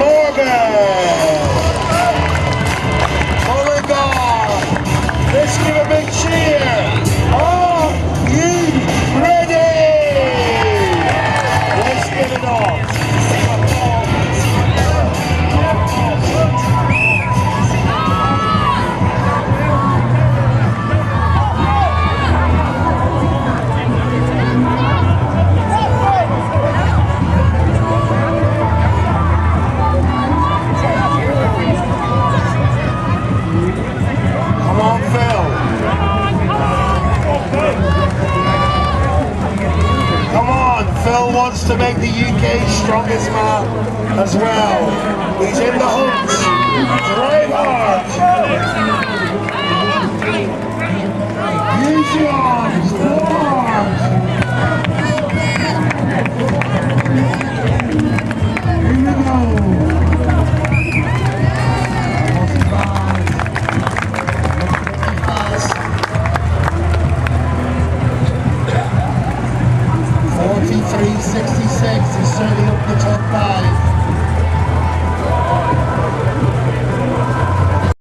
Morgan. Oregon. Let's give a big cheer. Are you ready? Let's get it on. Phil wants to make the UK's strongest man as well. He's in the hunt. Drive hard.